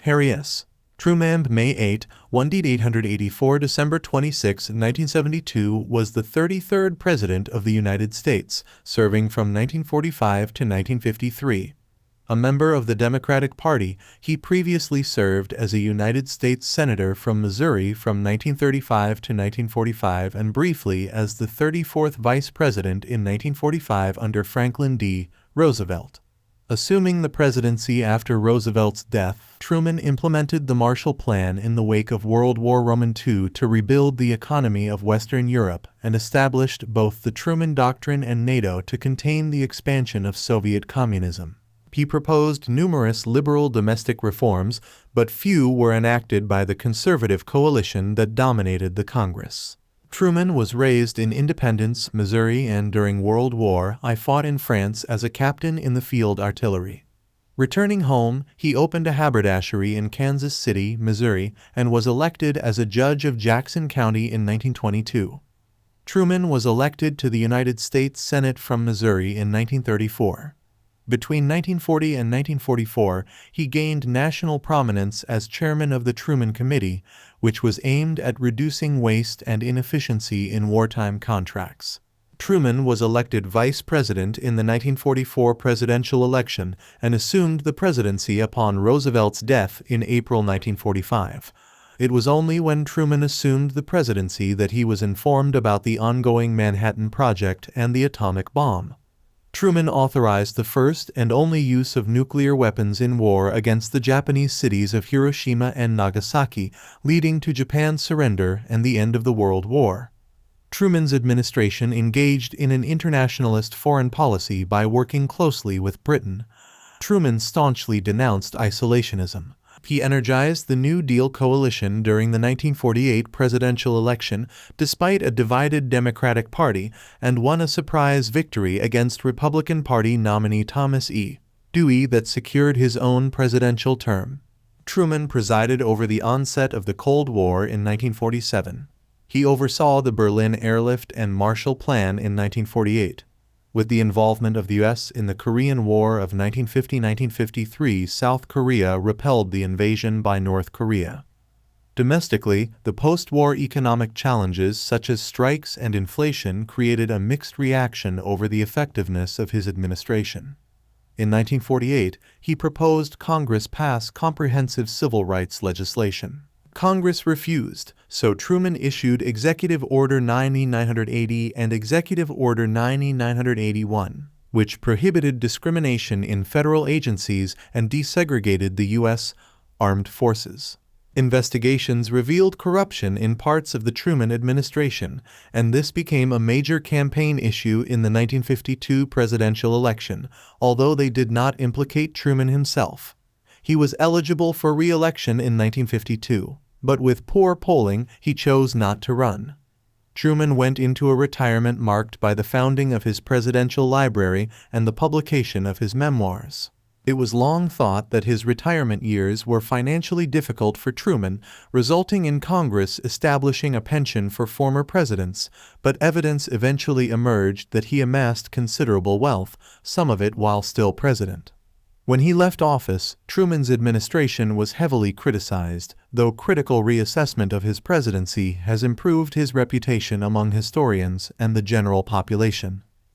Harry S. Truman, May 8, 1884 December 26, 1972, was the 33rd President of the United States, serving from 1945 to 1953. A member of the Democratic Party, he previously served as a United States Senator from Missouri from 1935 to 1945 and briefly as the 34th Vice President in 1945 under Franklin D. Roosevelt. Assuming the presidency after Roosevelt's death, Truman implemented the Marshall Plan in the wake of World War II to rebuild the economy of Western Europe and established both the Truman Doctrine and NATO to contain the expansion of Soviet communism. He proposed numerous liberal domestic reforms, but few were enacted by the conservative coalition that dominated the Congress. Truman was raised in Independence, Missouri, and during World War I fought in France as a captain in the field artillery. Returning home, he opened a haberdashery in Kansas City, Missouri, and was elected as a judge of Jackson County in 1922. Truman was elected to the United States Senate from Missouri in 1934. Between 1940 and 1944, he gained national prominence as chairman of the Truman Committee, which was aimed at reducing waste and inefficiency in wartime contracts. Truman was elected vice president in the 1944 presidential election and assumed the presidency upon Roosevelt's death in April 1945. It was only when Truman assumed the presidency that he was informed about the ongoing Manhattan Project and the atomic bomb. Truman authorized the first and only use of nuclear weapons in war against the Japanese cities of Hiroshima and Nagasaki, leading to Japan's surrender and the end of the World War. Truman's administration engaged in an internationalist foreign policy by working closely with Britain. Truman staunchly denounced isolationism. He energized the New Deal coalition during the 1948 presidential election despite a divided Democratic Party and won a surprise victory against Republican Party nominee Thomas E. Dewey that secured his own presidential term. Truman presided over the onset of the Cold War in 1947. He oversaw the Berlin Airlift and Marshall Plan in 1948. With the involvement of the U.S. in the Korean War of 1950-1953, South Korea repelled the invasion by North Korea. Domestically, the post-war economic challenges such as strikes and inflation created a mixed reaction over the effectiveness of his administration. In 1948, he proposed Congress pass comprehensive civil rights legislation. Congress refused, so Truman issued Executive Order 9980 and Executive Order 9981, which prohibited discrimination in federal agencies and desegregated the U.S. Armed Forces. Investigations revealed corruption in parts of the Truman administration, and this became a major campaign issue in the 1952 presidential election, although they did not implicate Truman himself. He was eligible for re-election in 1952, but with poor polling, he chose not to run. Truman went into a retirement marked by the founding of his presidential library and the publication of his memoirs. It was long thought that his retirement years were financially difficult for Truman, resulting in Congress establishing a pension for former presidents, but evidence eventually emerged that he amassed considerable wealth, some of it while still president. When he left office, Truman's administration was heavily criticized, though critical reassessment of his presidency has improved his reputation among historians and the general population.